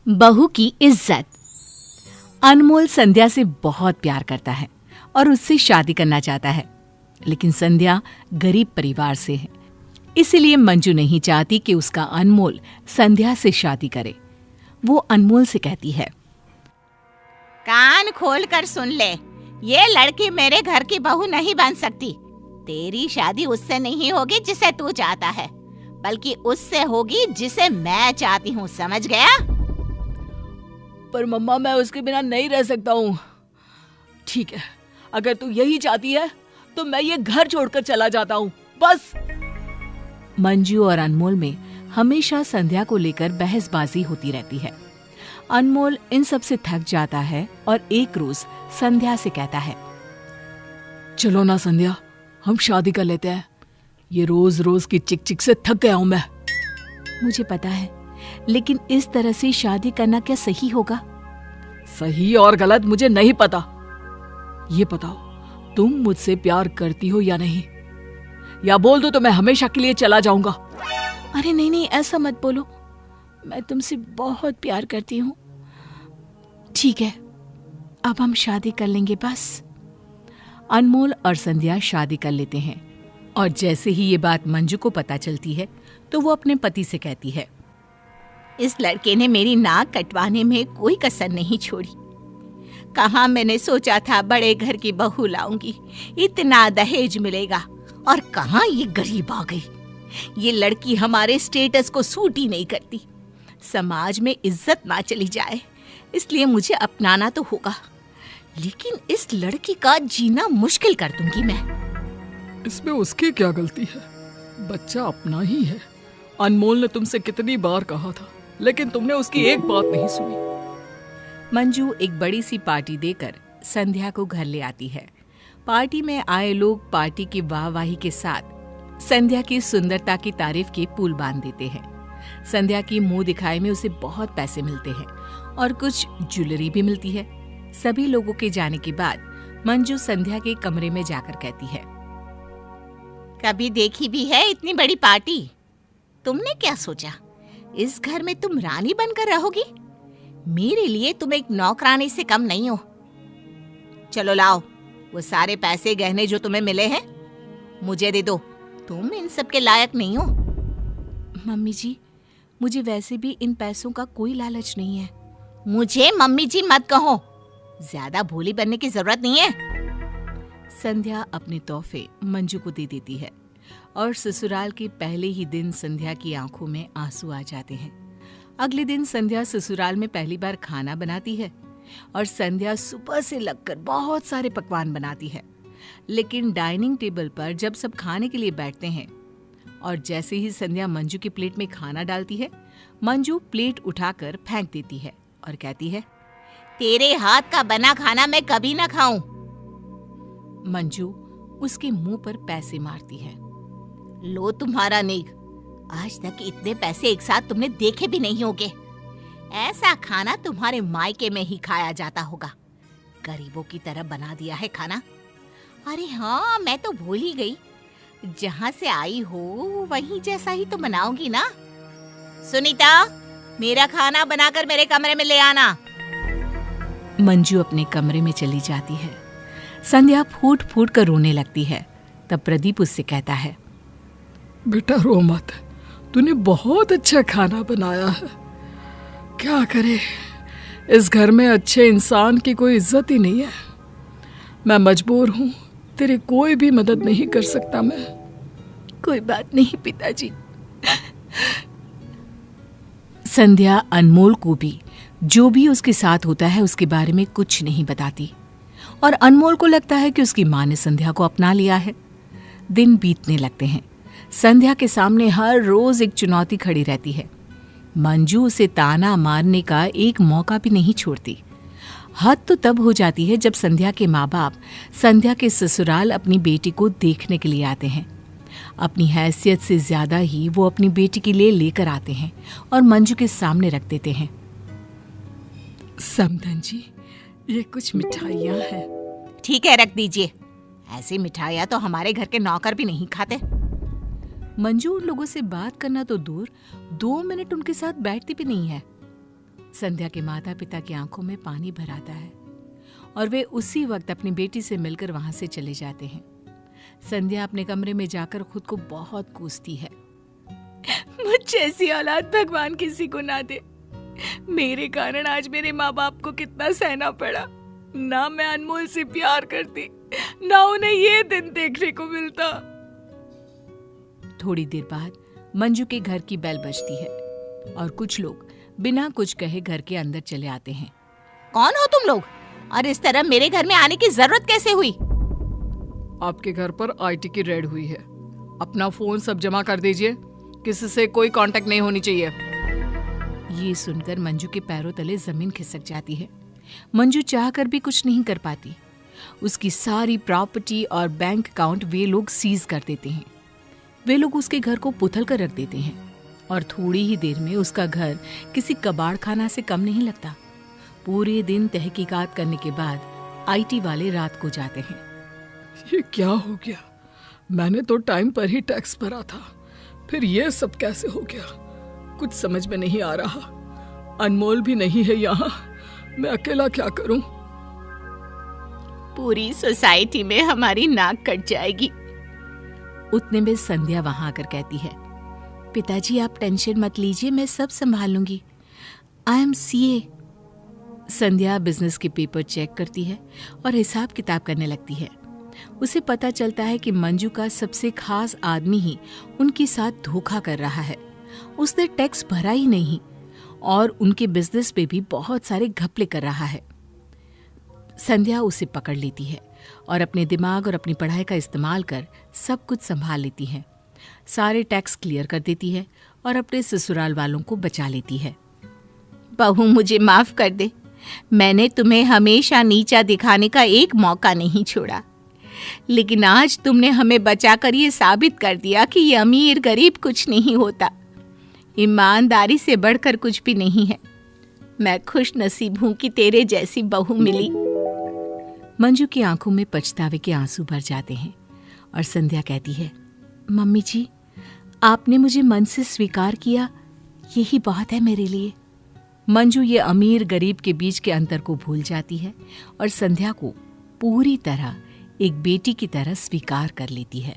बहू की इज्जत। अनमोल संध्या से बहुत प्यार करता है और उससे शादी करना चाहता है, लेकिन संध्या गरीब परिवार से है। इसीलिए मंजू नहीं चाहती कि उसका अनमोल संध्या से शादी करे। वो अनमोल से कहती है, कान खोल कर सुन ले, ये लड़की मेरे घर की बहू नहीं बन सकती। तेरी शादी उससे नहीं होगी जिसे तू चाहता है, बल्कि उससे होगी जिसे मैं चाहती हूँ, समझ गया? पर मम्मा, मैं उसके बिना नहीं रह सकता हूँ। ठीक है, अगर तू यही चाहती है तो मैं ये घर छोड़कर चला जाता हूँ, बस। मंजू और अनमोल में हमेशा संध्या को लेकर बहसबाजी होती रहती है। अनमोल इन सब से थक जाता है और एक रोज संध्या से कहता है, चलो ना संध्या, हम शादी कर लेते हैं। ये रोज रोज की चिक चिक से थक गया हूं मैं। मुझे पता है, लेकिन इस तरह से शादी करना क्या सही होगा? सही और गलत मुझे नहीं पता। ये बताओ, तुम मुझसे प्यार करती हो या नहीं? या बोल दो तो मैं हमेशा के लिए चला जाऊंगा। अरे नहीं नहीं, ऐसा मत बोलो, मैं तुमसे बहुत प्यार करती हूँ। ठीक है, अब हम शादी कर लेंगे बस। अनमोल और संध्या शादी कर लेते हैं और जैसे ही ये बात मंजू को पता चलती है तो वो अपने पति से कहती है, इस लड़के ने मेरी नाक कटवाने में कोई कसर नहीं छोड़ी। कहाँ मैंने सोचा था बड़े घर की बहू लाऊंगी, इतना दहेज मिलेगा, और कहाँ ये गरीब आ गई। ये लड़की हमारे स्टेटस को सूट ही नहीं करती। समाज में इज्जत ना चली जाए, इसलिए मुझे अपनाना तो होगा, लेकिन इस लड़की का जीना मुश्किल कर दूंगी मैं। इसमें उसकी क्या गलती है? बच्चा अपना ही है। अनमोल ने तुमसे कितनी बार कहा था, लेकिन तुमने उसकी एक बात नहीं सुनी। मंजू एक बड़ी सी पार्टी देकर संध्या को घर ले आती है। पार्टी में आए लोग पार्टी की वाहवाही के साथ संध्या की सुंदरता की तारीफ के पुल बांध देते हैं। संध्या की मुंह दिखाई में उसे बहुत पैसे मिलते हैं और कुछ ज्वेलरी भी मिलती है। सभी लोगों के जाने के बाद मंजू संध्या के कमरे में जाकर कहती है, कभी देखी भी है इतनी बड़ी पार्टी? तुमने क्या सोचा, इस घर में तुम रानी बनकर रहोगी? मेरे लिए तुम एक नौकरानी से कम नहीं हो। चलो लाओ, वो सारे पैसे गहने जो तुम्हें मिले हैं मुझे दे दो। तुम इन सब के लायक नहीं हो। मम्मी जी, मुझे वैसे भी इन पैसों का कोई लालच नहीं है। मुझे मम्मी जी मत कहो, ज्यादा भोली बनने की जरूरत नहीं है। संध्या अपने तोहफे मंजू को दे देती है और ससुराल के पहले ही दिन संध्या की आंखों में आंसू आ जाते हैं। अगले दिन संध्या ससुराल में पहली बार खाना बनाती है और संध्या सुबह से लगकर बहुत सारे पकवान बनाती है। लेकिन डाइनिंग टेबल पर जब सब खाने के लिए बैठते हैं और जैसे ही संध्या मंजू की प्लेट में खाना डालती है, मंजू प्लेट उठाकर फेंक देती है और कहती है, तेरे हाथ का बना खाना मैं कभी ना खाऊं। मंजू उसके मुंह पर पैसे मारती है। लो तुम्हारा नेक, आज तक इतने पैसे एक साथ तुमने देखे भी नहीं होंगे। ऐसा खाना तुम्हारे मायके में ही खाया जाता होगा। गरीबों की तरह बना दिया है खाना। अरे हाँ, मैं तो भूल ही गई, जहाँ से आई हो वहीं जैसा ही तो बनाओगी ना। सुनीता, मेरा खाना बनाकर मेरे कमरे में ले आना। मंजू अपने कमरे में चली जाती है। संध्या फूट फूट कर रोने लगती है। तब प्रदीप उससे कहता है, बेटा रो मत, तूने बहुत अच्छा खाना बनाया है। क्या करे, इस घर में अच्छे इंसान की कोई इज्जत ही नहीं है। मैं मजबूर हूँ, तेरी कोई भी मदद नहीं कर सकता मैं। कोई बात नहीं पिताजी। संध्या अनमोल को भी जो भी उसके साथ होता है उसके बारे में कुछ नहीं बताती और अनमोल को लगता है कि उसकी माँ ने संध्या को अपना लिया है। दिन बीतने लगते हैं। संध्या के सामने हर रोज एक चुनौती खड़ी रहती है। मंजू उसे ताना मारने का एक मौका भी नहीं छोड़ती। हद तो तब हो जाती है जब संध्या के माँ बाप संध्या के ससुराल अपनी बेटी को देखने के लिए आते हैं। अपनी हैसियत से ज्यादा ही वो अपनी बेटी के लिए लेकर आते हैं और मंजू के सामने रख देते हैं। समधन जी, ये कुछ मिठाइयाँ हैं। ठीक है, रख दीजिए। ऐसी मिठाइयाँ तो हमारे घर के नौकर भी नहीं खाते। मंजू उन लोगों से बात करना तो दूर, 2 मिनट उनके साथ बैठती भी नहीं है। संध्या के माता पिता की आंखों में पानी भर आता है और वे उसी वक्त अपनी बेटी से मिलकर वहां से चले जाते हैं। संध्या अपने कमरे में जाकर खुद को बहुत कोसती है। मुझ जैसी औलाद भगवान किसी को ना दे। मेरे कारण आज मेरे माँ बाप को कितना सहना पड़ा। ना मैं अनमोल से प्यार करती, ना उन्हें ये दिन देखने को मिलता। थोड़ी देर बाद मंजू के घर की बेल बजती है और कुछ लोग बिना कुछ कहे घर के अंदर चले आते हैं। कौन हो तुम लोग और इस तरह मेरे घर में आने की जरूरत कैसे हुई? आपके घर पर आईटी की रेड हुई है। अपना फोन सब जमा कर दीजिए, किसी से कोई कांटेक्ट नहीं होनी चाहिए। ये सुनकर मंजू के पैरों तले जमीन खिसक जाती है। मंजू चाहकर भी कुछ नहीं कर पाती। उसकी सारी प्रॉपर्टी और बैंक अकाउंट वे लोग सीज कर देते हैं। वे लोग उसके घर को पुथल कर रख देते हैं और थोड़ी ही देर में उसका घर किसी कबाड़ खाना से कम नहीं लगता। पूरे दिन तहकीकात करने के बाद आईटी वाले रात को जाते हैं। ये क्या हो गया? मैंने तो टाइम पर ही टैक्स भरा था, फिर ये सब कैसे हो गया? कुछ समझ में नहीं आ रहा। अनमोल भी नहीं है यहाँ, मैं अकेला क्या करूं? पूरी सोसाइटी में हमारी नाक कट जाएगी। उतने में संध्या वहां आकर कहती है, पिताजी आप टेंशन मत लीजिए, मैं सब संभाल लूंगी। I am CA. Sandhya business के पेपर चेक करती है और हिसाब किताब करने लगती है। उसे पता चलता है कि मंजू का सबसे खास आदमी ही उनके साथ धोखा कर रहा है। उसने टैक्स भरा ही नहीं और उनके बिजनेस पे भी बहुत सारे घपले कर रहा है। संध्या उसे पकड़ लेती है और अपने दिमाग और अपनी पढ़ाई का इस्तेमाल कर सब कुछ संभाल लेती है। सारे टैक्स क्लियर कर देती है और अपने ससुराल वालों को बचा लेती है। बहू मुझे माफ कर दे, मैंने तुम्हें हमेशा नीचा दिखाने का एक मौका नहीं छोड़ा, लेकिन आज तुमने हमें बचाकर ये साबित कर दिया कि ये अमीर गरीब कुछ नहीं होता। ईमानदारी से बढ़कर कुछ भी नहीं है। मैं खुश नसीब हूं कि तेरे जैसी बहू मिली। मंजू की आंखों में पछतावे के आंसू भर जाते हैं और संध्या कहती है, मम्मी जी आपने मुझे मन से स्वीकार किया, यही बहुत है मेरे लिए। मंजू ये अमीर गरीब के बीच के अंतर को भूल जाती है और संध्या को पूरी तरह एक बेटी की तरह स्वीकार कर लेती है।